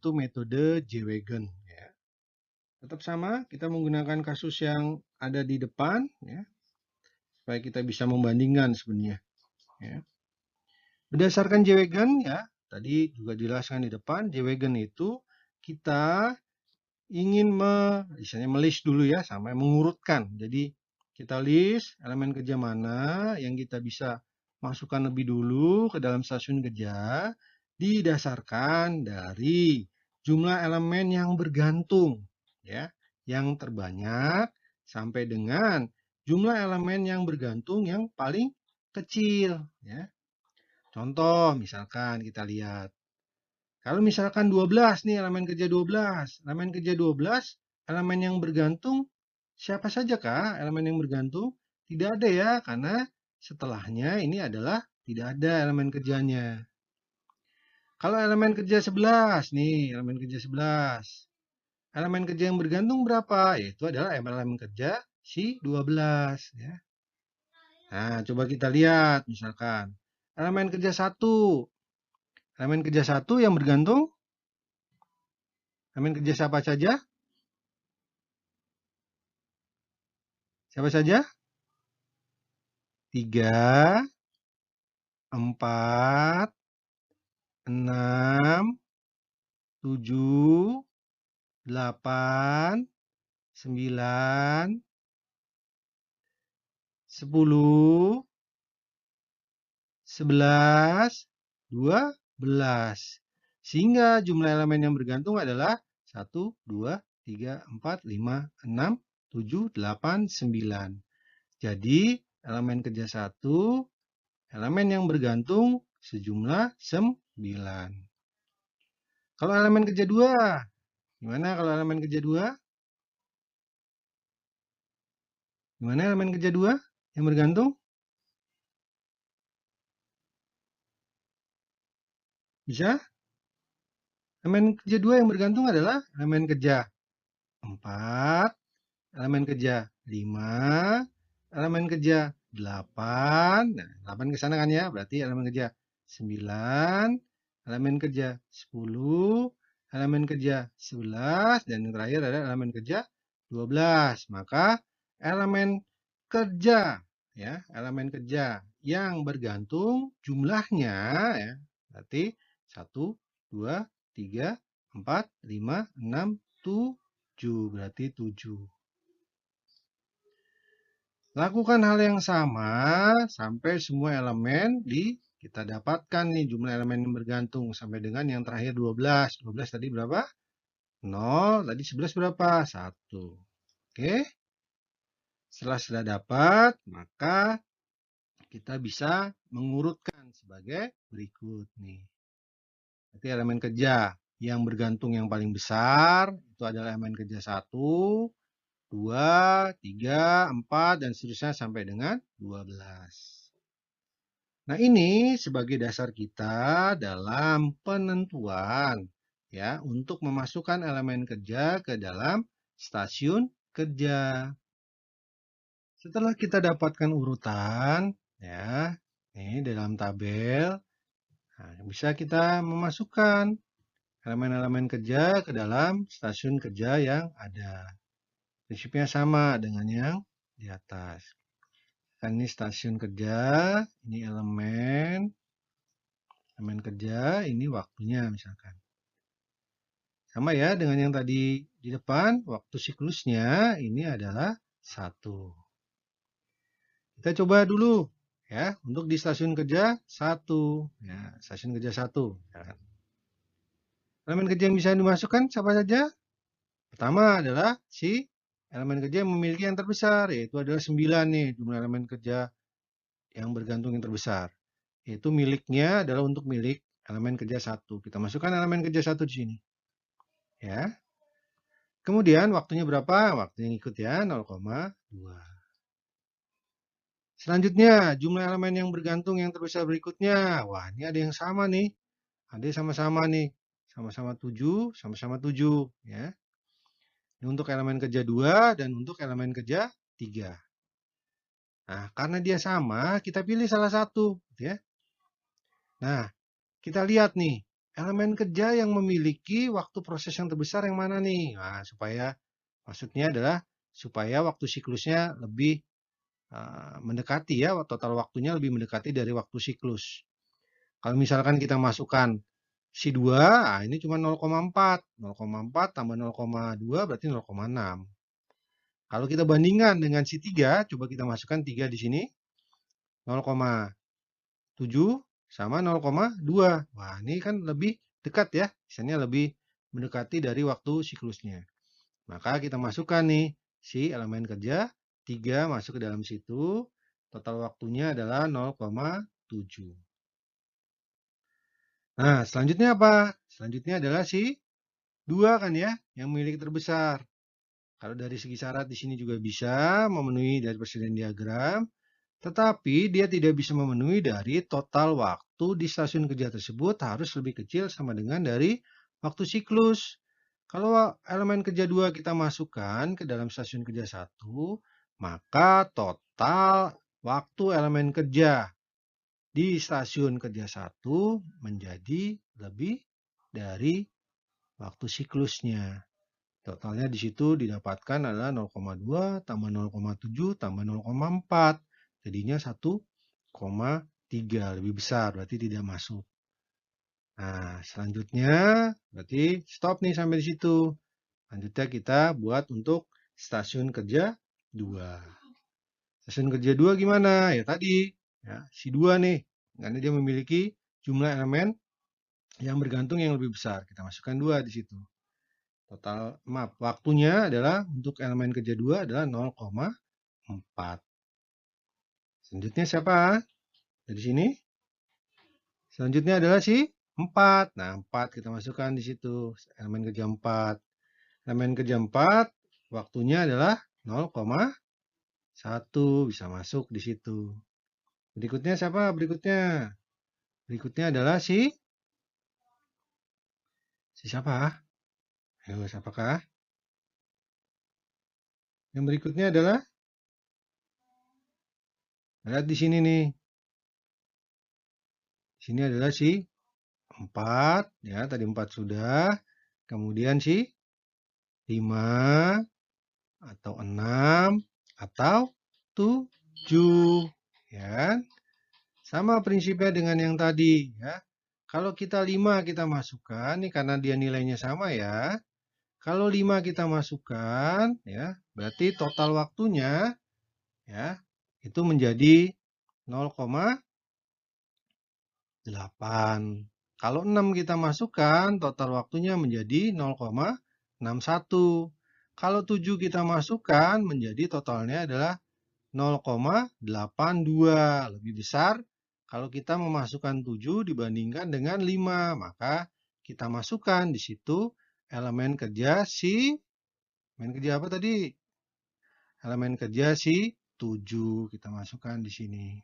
itu metode Jewegen. Ya. Tetap sama, kita menggunakan kasus yang ada di depan, ya, supaya kita bisa membandingkan sebenarnya. Ya. Berdasarkan Jewegen, ya, tadi juga dijelaskan di depan, Jewegen itu kita ingin misalnya melist dulu ya, sampai mengurutkan. Jadi kita list elemen kerja mana yang kita bisa masukkan lebih dulu ke dalam stasiun kerja didasarkan dari jumlah elemen yang bergantung ya, yang terbanyak sampai dengan jumlah elemen yang bergantung yang paling kecil ya. Contoh misalkan kita lihat kalau misalkan 12 nih elemen kerja 12. Elemen kerja 12, elemen yang bergantung siapa saja kah elemen yang bergantung? Tidak ada ya, karena setelahnya ini adalah tidak ada elemen kerjanya. Kalau elemen kerja 11 nih, elemen kerja 11. Elemen kerja yang bergantung berapa? Yaitu adalah elemen kerja si 12 ya. Nah, coba kita lihat misalkan elemen kerja 1. Elemen kerja 1 yang bergantung elemen kerja siapa saja? Siapa saja? 3, 4, 6, 7, 8, 9, 10, 11, 12. Sehingga jumlah elemen yang bergantung adalah 1, 2, 3, 4, 5, 6, 7, 8, 9. Jadi elemen kerja 1, elemen yang bergantung sejumlah 9. Kalau elemen kerja 2, gimana kalau elemen kerja 2? Gimana elemen kerja 2 yang bergantung? Bisa? Elemen kerja 2 yang bergantung adalah elemen kerja 4, elemen kerja 5, elemen kerja 8. Nah, 8 ke sana kan ya, berarti elemen kerja 9, elemen kerja 10, elemen kerja 11, dan yang terakhir adalah elemen kerja 12. Maka elemen kerja ya, elemen kerja yang bergantung jumlahnya ya, berarti 1, 2, 3, 4, 5, 6, 7, berarti 7. Lakukan hal yang sama sampai semua elemen kita dapatkan nih jumlah elemen yang bergantung sampai dengan yang terakhir 12. 12 tadi berapa? 0, tadi 11 berapa? 1. Oke. Setelah sudah dapat, maka kita bisa mengurutkan sebagai berikut nih. Berarti elemen kerja yang bergantung yang paling besar itu adalah elemen kerja 1, 2, 3, 4, dan seterusnya sampai dengan 12. Nah, ini sebagai dasar kita dalam penentuan ya untuk memasukkan elemen kerja ke dalam stasiun kerja. Setelah kita dapatkan urutan ya, ini dalam tabel, nah, bisa kita memasukkan elemen-elemen kerja ke dalam stasiun kerja yang ada. Prinsipnya sama dengan yang di atas. Kan ini stasiun kerja, ini elemen kerja, ini waktunya misalkan. Sama ya dengan yang tadi di depan, waktu siklusnya ini adalah 1. Kita coba dulu ya, untuk di stasiun kerja 1. Ya, stasiun kerja 1. Ya. Elemen kerja yang bisa dimasukkan siapa saja? Pertama adalah si elemen kerja yang memiliki yang terbesar, yaitu adalah 9 nih, jumlah elemen kerja yang bergantung yang terbesar. Itu miliknya adalah untuk milik elemen kerja 1. Kita masukkan elemen kerja 1 di sini. Ya. Kemudian waktunya berapa? Waktunya ikut ya, 0,2. Selanjutnya, jumlah elemen yang bergantung yang terbesar berikutnya. Wah, ini ada yang sama nih. Ada yang sama-sama nih. Sama-sama 7, sama-sama 7. Ya. Ini untuk elemen kerja 2 dan untuk elemen kerja 3. Nah, karena dia sama, kita pilih salah satu. Ya. Nah, kita lihat nih. elemen kerja yang memiliki waktu proses yang terbesar yang mana nih? Nah, maksudnya adalah supaya waktu siklusnya lebih mendekati ya, total waktunya lebih mendekati dari waktu siklus. Kalau misalkan kita masukkan si 2, nah ini cuma 0,4. 0,4 tambah 0,2 berarti 0,6. Kalau kita bandingkan dengan si 3, coba kita masukkan 3 di sini. 0,7 sama 0,2. Wah, ini kan lebih dekat ya. Misalnya lebih mendekati dari waktu siklusnya. Maka kita masukkan nih si elemen kerja 3 masuk ke dalam situ. Total waktunya adalah 0,7. Nah, selanjutnya apa? Selanjutnya adalah si 2 kan ya, yang memiliki terbesar. Kalau dari segi syarat di sini juga bisa memenuhi dari presiden diagram, tetapi dia tidak bisa memenuhi dari total waktu di stasiun kerja tersebut harus lebih kecil sama dengan dari waktu siklus. Kalau elemen kerja 2 kita masukkan ke dalam stasiun kerja 1, maka total waktu elemen kerja di stasiun kerja 1 menjadi lebih dari waktu siklusnya. Totalnya di situ didapatkan adalah 0,2 tambah 0,7 tambah 0,4. Jadinya 1,3 lebih besar, berarti tidak masuk. Nah, selanjutnya berarti stop nih sampai di situ. Selanjutnya kita buat untuk stasiun kerja 2. Stasiun kerja 2 gimana? Ya tadi, ya, si 2 nih. Karena dia memiliki jumlah elemen yang bergantung yang lebih besar. Kita masukkan 2 di situ. Total, maaf, waktunya adalah untuk elemen kerja 2 adalah 0,4. Selanjutnya siapa? Dari sini. Selanjutnya adalah si 4. Nah, 4 kita masukkan di situ. Elemen kerja 4. Elemen kerja 4, waktunya adalah 0,1. Bisa masuk di situ. Berikutnya siapa? Berikutnya. Berikutnya adalah si siapa? Ayo, siapakah? Yang berikutnya adalah, lihat di sini nih. Di sini adalah si 4, ya tadi 4 sudah. Kemudian si 5 atau 6 atau 7, ya. Sama prinsipnya dengan yang tadi, ya. Kalau kita 5 kita masukkan, nih karena dia nilainya sama ya. Kalau 5 kita masukkan, ya, berarti total waktunya ya, itu menjadi 0,8. Kalau 6 kita masukkan, total waktunya menjadi 0,61. Kalau 7 kita masukkan, menjadi totalnya adalah 0,82. Lebih besar kalau kita memasukkan 7 dibandingkan dengan 5. Maka kita masukkan di situ elemen kerja elemen kerja apa tadi? Elemen kerja si 7 kita masukkan di sini.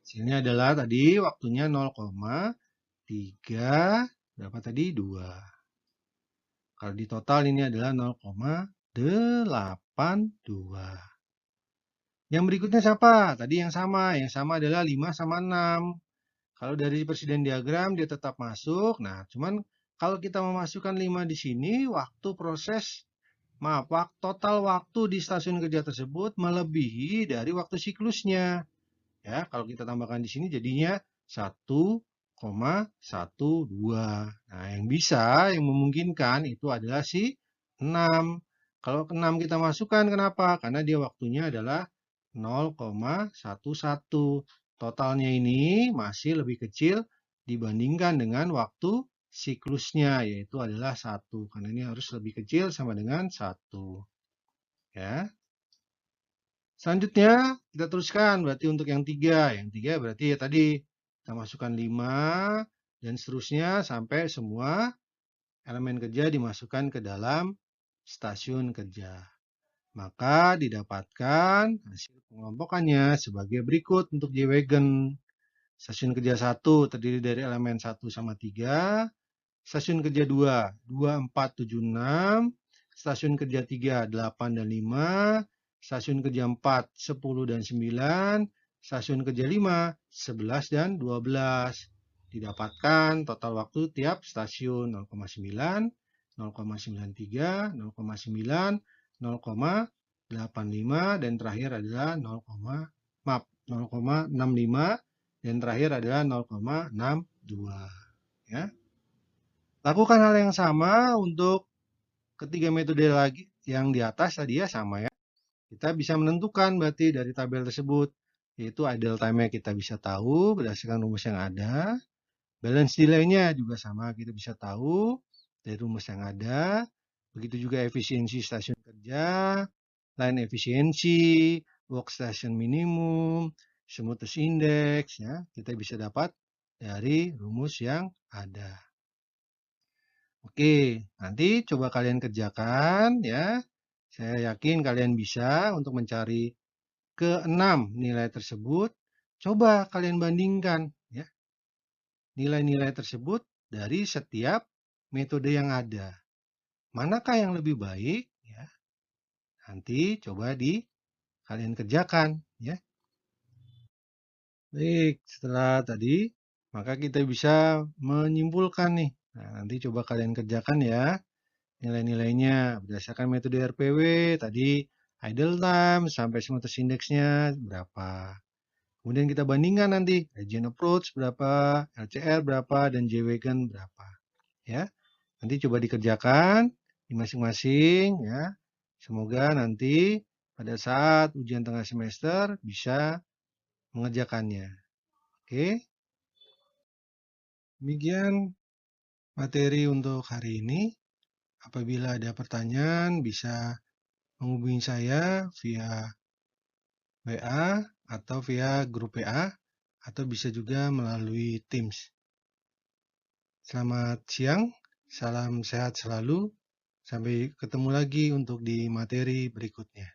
Sini adalah tadi waktunya 0,3, berapa tadi? 2. Kalau di total ini adalah 0,82. Yang berikutnya siapa? Tadi yang sama adalah 5 sama 6. Kalau dari presiden diagram dia tetap masuk. Nah, cuman kalau kita memasukkan 5 di sini, total waktu di stasiun kerja tersebut melebihi dari waktu siklusnya. Ya, kalau kita tambahkan di sini jadinya 1,12. Nah, yang memungkinkan itu adalah si 6. Kalau 6 kita masukkan, kenapa? Karena dia waktunya adalah 0,11. Totalnya ini masih lebih kecil dibandingkan dengan waktu siklusnya, yaitu adalah 1. Karena ini harus lebih kecil sama dengan 1. Ya. Selanjutnya kita teruskan berarti untuk yang 3. Yang 3 berarti ya tadi kita masukkan 5 dan seterusnya sampai semua elemen kerja dimasukkan ke dalam stasiun kerja. Maka didapatkan hasil pengelompokannya sebagai berikut untuk J-Wagon. Stasiun kerja 1 terdiri dari elemen 1 sama 3. Stasiun kerja 2, 2, 4, 7, 6. Stasiun kerja 3, 8 dan 5. Stasiun kerja 4, 10 dan 9. Stasiun kerja 5, 11 dan 12. didapatkan total waktu tiap stasiun 0,9, 0,93, 0,9, 0,85 dan terakhir adalah 0,65 dan terakhir adalah 0,62 ya. Lakukan hal yang sama untuk ketiga metode lagi yang di atas tadi ya, sama ya. Kita bisa menentukan berarti dari tabel tersebut, yaitu idle time-nya kita bisa tahu berdasarkan rumus yang ada. Balance delay-nya juga sama, kita bisa tahu dari rumus yang ada. Begitu juga efisiensi stasiun kerja, line efisiensi, work station minimum, smoothness index, ya, kita bisa dapat dari rumus yang ada. Oke, nanti coba kalian kerjakan ya. Saya yakin kalian bisa untuk mencari keenam nilai tersebut. Coba kalian bandingkan ya nilai-nilai tersebut dari setiap metode yang ada. Manakah yang lebih baik? Ya, nanti coba kalian kerjakan ya. Baik, setelah tadi maka kita bisa menyimpulkan nih. Nah, nanti coba kalian kerjakan ya. Nilai-nilainya berdasarkan metode RPW tadi idle time sampai smoothness index-nya berapa. Kemudian kita bandingkan nanti region approach berapa, LCR berapa, dan J-Wagon berapa. Ya, nanti coba dikerjakan di masing-masing ya. Semoga nanti pada saat ujian tengah semester bisa mengerjakannya. Oke, demikian materi untuk hari ini. Apabila ada pertanyaan bisa menghubungi saya via WA atau via grup WA atau bisa juga melalui Teams. Selamat siang, salam sehat selalu. Sampai ketemu lagi untuk di materi berikutnya.